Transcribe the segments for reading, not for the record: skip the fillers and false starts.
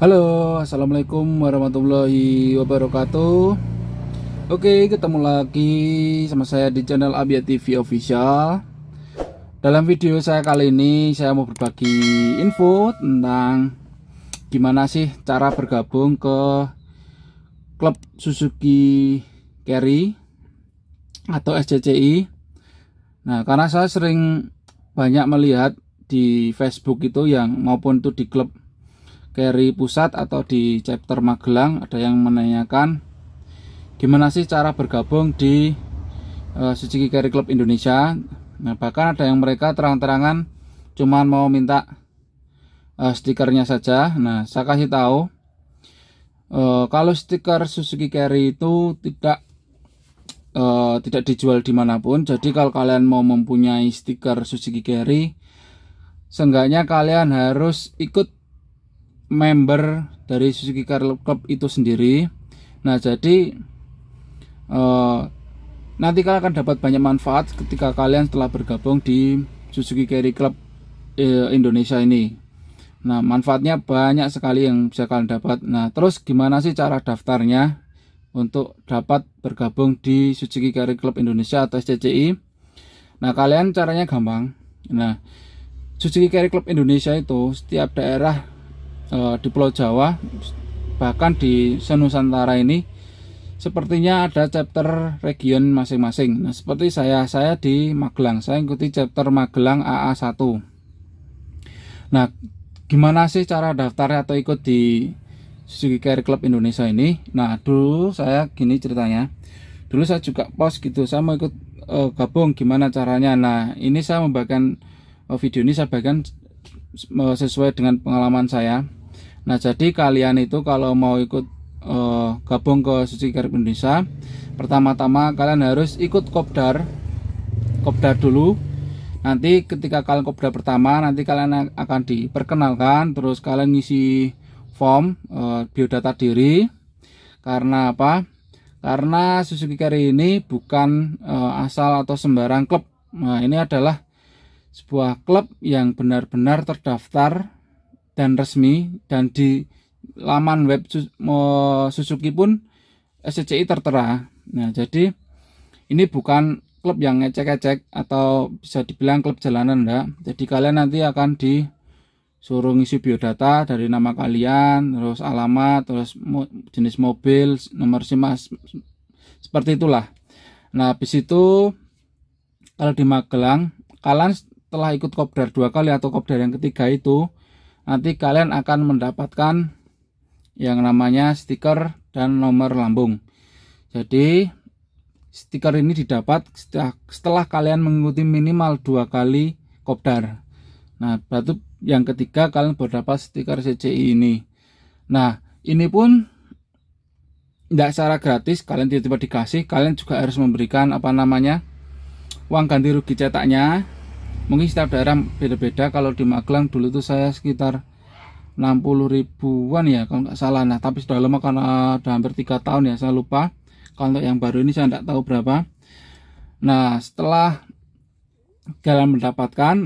Halo, assalamualaikum warahmatullahi wabarakatuh. Oke, ketemu lagi sama saya di channel Abia TV Official. Dalam video saya kali ini, saya mau berbagi info tentang gimana sih cara bergabung ke klub Suzuki Carry atau SCCI. Nah, karena saya sering banyak melihat di Facebook itu yang maupun itu di klub Carry pusat atau di chapter Magelang, ada yang menanyakan gimana sih cara bergabung di Suzuki Carry Club Indonesia. Nah, bahkan ada yang mereka terang-terangan cuman mau minta stikernya saja. Nah, saya kasih tahu kalau stiker Suzuki Carry itu tidak dijual dimanapun. Jadi kalau kalian mau mempunyai stiker Suzuki Carry, seenggaknya kalian harus ikut member dari Suzuki Carry Club itu sendiri. Nah, jadi nanti kalian akan dapat banyak manfaat ketika kalian setelah bergabung di Suzuki Carry Club Indonesia ini. Nah, manfaatnya banyak sekali yang bisa kalian dapat. Nah, terus gimana sih cara daftarnya untuk dapat bergabung di Suzuki Carry Club Indonesia atau SCCI? Nah, kalian caranya gampang. Nah, Suzuki Carry Club Indonesia itu setiap daerah di Pulau Jawa, bahkan di Senusantara ini sepertinya ada chapter region masing-masing. Nah, seperti saya di Magelang, saya ikuti chapter Magelang AA1. Nah, gimana sih cara daftarnya atau ikut di Suzuki Carry Club Indonesia ini? Nah, dulu saya gini ceritanya. Dulu saya juga post gitu, saya mau ikut gabung, gimana caranya. Nah, ini saya membagikan video ini, saya bagikan sesuai dengan pengalaman saya. Nah, jadi kalian itu kalau mau ikut gabung ke Suzuki Carry Indonesia, pertama-tama kalian harus ikut kopdar dulu. Nanti ketika kalian kopdar pertama, nanti kalian akan diperkenalkan, terus kalian ngisi form biodata diri. Karena apa? Karena Suzuki Carry ini bukan asal atau sembarang klub. Nah, ini adalah sebuah klub yang benar-benar terdaftar dan resmi, dan di laman web Suzuki pun SCCI tertera. Nah, jadi ini bukan klub yang ngecek-ngecek atau bisa dibilang klub jalanan, enggak. Jadi kalian nanti akan disuruh ngisi biodata dari nama kalian, terus alamat, terus jenis mobil, nomor SIM, seperti itulah. Nah, habis itu kalau di Magelang, kalian setelah ikut kopdar 2 kali atau kopdar yang ketiga itu, nanti kalian akan mendapatkan yang namanya stiker dan nomor lambung. Jadi stiker ini didapat setelah kalian mengikuti minimal 2 kali kopdar. Nah, berarti yang ketiga kalian baru dapat stiker CCI ini. Nah, ini pun tidak secara gratis, kalian tiba-tiba dikasih. Kalian juga harus memberikan uang ganti rugi cetaknya. Mungkin setiap daerah beda-beda. Kalau di Magelang dulu itu saya sekitar 60 ribuan ya kalau nggak salah. Nah, tapi sudah lama karena udah hampir 3 tahun ya, saya lupa. Kalau untuk yang baru ini saya tidak tahu berapa. Nah, setelah kalian mendapatkan,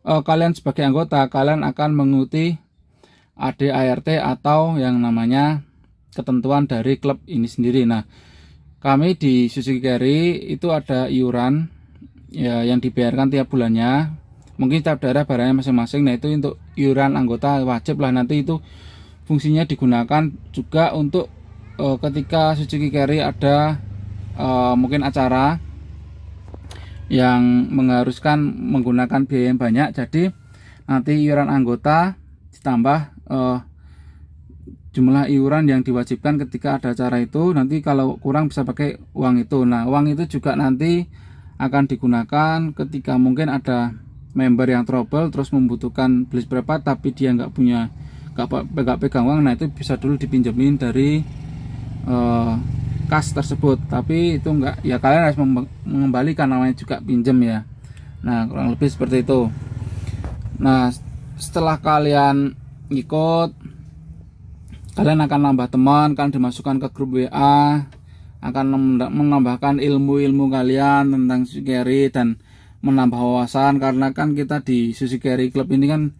kalian sebagai anggota, kalian akan mengikuti ADART atau yang namanya ketentuan dari klub ini sendiri. Nah, kami di Suzuki Carry itu ada iuran ya yang dibayarkan tiap bulannya. Mungkin tiap daerah barangnya masing-masing. Nah, itu untuk iuran anggota wajib lah. Nanti itu fungsinya digunakan juga untuk ketika Suzuki Carry ada mungkin acara yang mengharuskan menggunakan biaya yang banyak. Jadi nanti iuran anggota ditambah jumlah iuran yang diwajibkan ketika ada acara itu. Nanti kalau kurang bisa pakai uang itu. Nah, uang itu juga nanti akan digunakan ketika mungkin ada member yang trouble terus membutuhkan beli berapa tapi dia nggak pegang uang. Nah, itu bisa dulu dipinjemin dari kas tersebut, tapi itu enggak ya, kalian harus mengembalikan, namanya juga pinjem ya. Nah, kurang lebih seperti itu. Nah, setelah kalian ikut, kalian akan nambah teman, kan dimasukkan ke grup WA, akan menambahkan ilmu-ilmu kalian tentang Suzuki Carry dan menambah wawasan. Karena kan kita di Suzuki Carry Club ini kan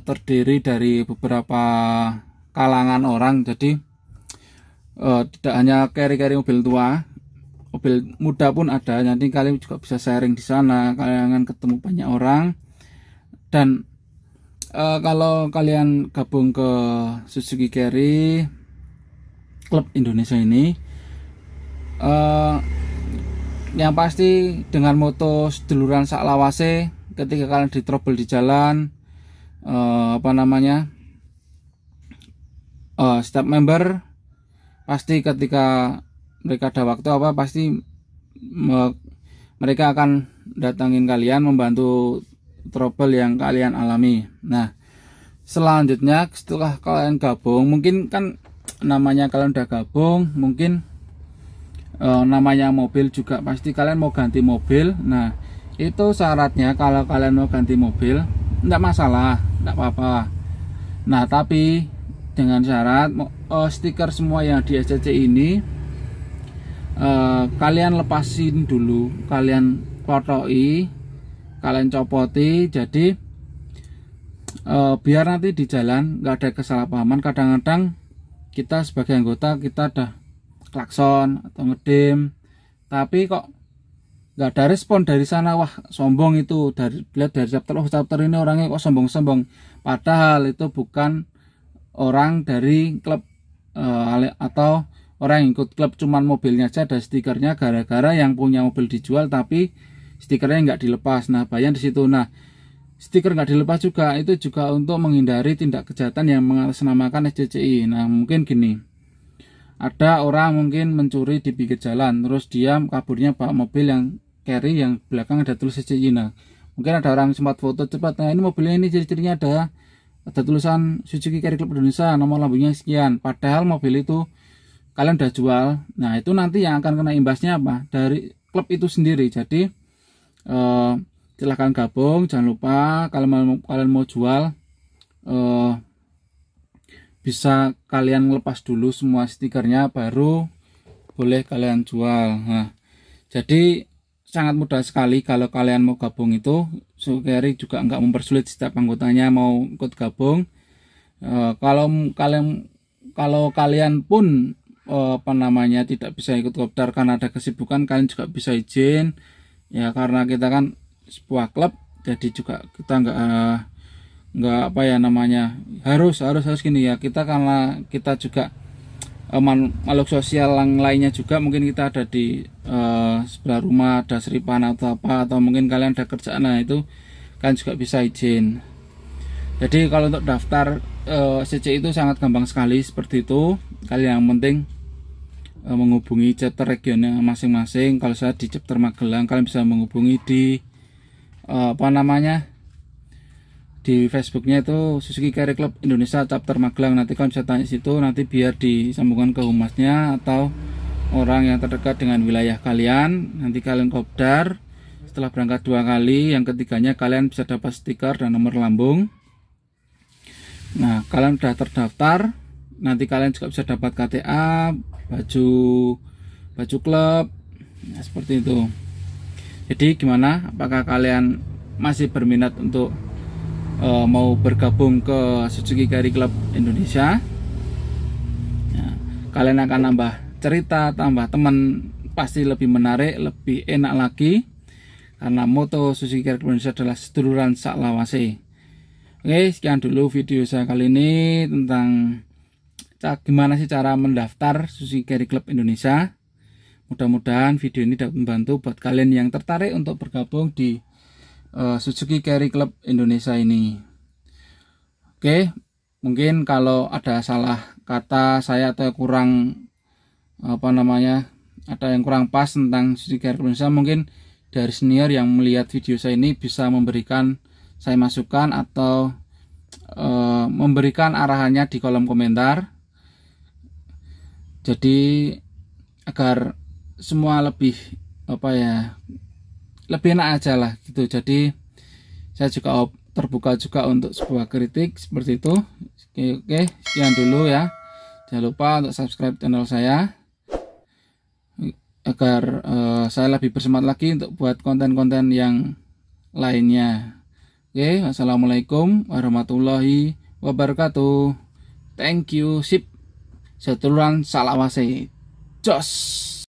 terdiri dari beberapa kalangan orang. Jadi tidak hanya carry mobil tua, mobil muda pun ada. Nanti kalian juga bisa sharing di sana, kalian akan ketemu banyak orang. Dan kalau kalian gabung ke Suzuki Carry Club Indonesia ini, yang pasti dengan moto seduluran sak lawase, ketika kalian ditrouble di jalan, setiap member pasti ketika mereka ada waktu pasti mereka akan datangin kalian, membantu trouble yang kalian alami. Nah, selanjutnya setelah kalian gabung, mungkin kan namanya kalian udah gabung, mungkin namanya mobil juga pasti kalian mau ganti mobil. Nah, itu syaratnya kalau kalian mau ganti mobil enggak masalah, enggak apa-apa. Nah, tapi dengan syarat stiker semua yang di SCC ini kalian lepasin dulu, kalian potoi, kalian copoti. Jadi biar nanti di jalan nggak ada kesalahpahaman. Kadang-kadang kita sebagai anggota kita udah klakson atau ngedem, tapi kok nggak ada respon dari sana. Wah, sombong itu, lihat dari chapter ini orangnya kok sombong-sombong, padahal itu bukan orang dari klub atau orang yang ikut klub, cuman mobilnya aja ada stikernya, gara-gara yang punya mobil dijual tapi stikernya nggak dilepas. Nah, bayang di situ. Nah, stiker nggak dilepas juga itu juga untuk menghindari tindak kejahatan yang mengatasnamakan SCCI. Nah, mungkin gini, ada orang mungkin mencuri di pinggir jalan, terus dia kaburnya bawa mobil yang carry yang belakang ada tulis SCCI. Nah, mungkin ada orang sempat foto cepat, nah ini mobilnya ini ciri-cirinya ada tulisan Suzuki Carry Club Indonesia, nomor lambungnya sekian, padahal mobil itu kalian udah jual. Nah, itu nanti yang akan kena imbasnya apa? Dari klub itu sendiri. Jadi silahkan gabung, jangan lupa kalau kalian mau jual bisa kalian lepas dulu semua stikernya, baru boleh kalian jual. Nah, jadi sangat mudah sekali kalau kalian mau gabung itu. Suzuki Carry juga nggak mempersulit setiap anggotanya mau ikut gabung. Kalau kalian pun tidak bisa ikut kopdar karena ada kesibukan, kalian juga bisa izin ya, karena kita kan sebuah klub, jadi juga kita nggak harus gini ya. Kita karena kita juga makhluk sosial yang lainnya juga, mungkin kita ada di sebelah rumah ada seripan atau apa, atau mungkin kalian ada kerjaan, nah itu kalian juga bisa izin. Jadi kalau untuk daftar SCCI itu sangat gampang sekali seperti itu. Kalian yang penting menghubungi chapter regionnya masing-masing. Kalau saya di chapter Magelang, kalian bisa menghubungi di di Facebooknya itu Suzuki Carry Club Indonesia chapter Magelang. Nanti kalian bisa tanya situ, nanti biar disambungkan ke humasnya atau orang yang terdekat dengan wilayah kalian. Nanti kalian kopdar, setelah berangkat 2 kali, yang ketiganya kalian bisa dapat stiker dan nomor lambung. Nah, kalian sudah terdaftar, nanti kalian juga bisa dapat KTA, baju klub, nah, seperti itu. Jadi gimana, apakah kalian masih berminat untuk mau bergabung ke Suzuki Carry Club Indonesia? Nah, kalian akan nambah cerita, tambah teman, pasti lebih menarik, lebih enak lagi, karena moto Suzuki Carry Club Indonesia adalah seduluran sak lawase. Oke, sekian dulu video saya kali ini tentang gimana sih cara mendaftar Suzuki Carry Club Indonesia. Mudah-mudahan video ini dapat membantu buat kalian yang tertarik untuk bergabung di Suzuki Carry Club Indonesia ini. Oke, mungkin kalau ada salah kata saya atau kurang ada yang kurang pas tentang Suzuki Carry Club Indonesia, mungkin dari senior yang melihat video saya ini bisa memberikan saya masukan atau memberikan arahannya di kolom komentar. Jadi agar semua lebih lebih enak aja lah gitu. Jadi saya juga terbuka juga untuk sebuah kritik seperti itu. Oke, sekian dulu ya. Jangan lupa untuk subscribe channel saya agar saya lebih bersemangat lagi untuk buat konten-konten yang lainnya. Oke, assalamualaikum warahmatullahi wabarakatuh. Thank you, sip. Seduluran salawase. Jos.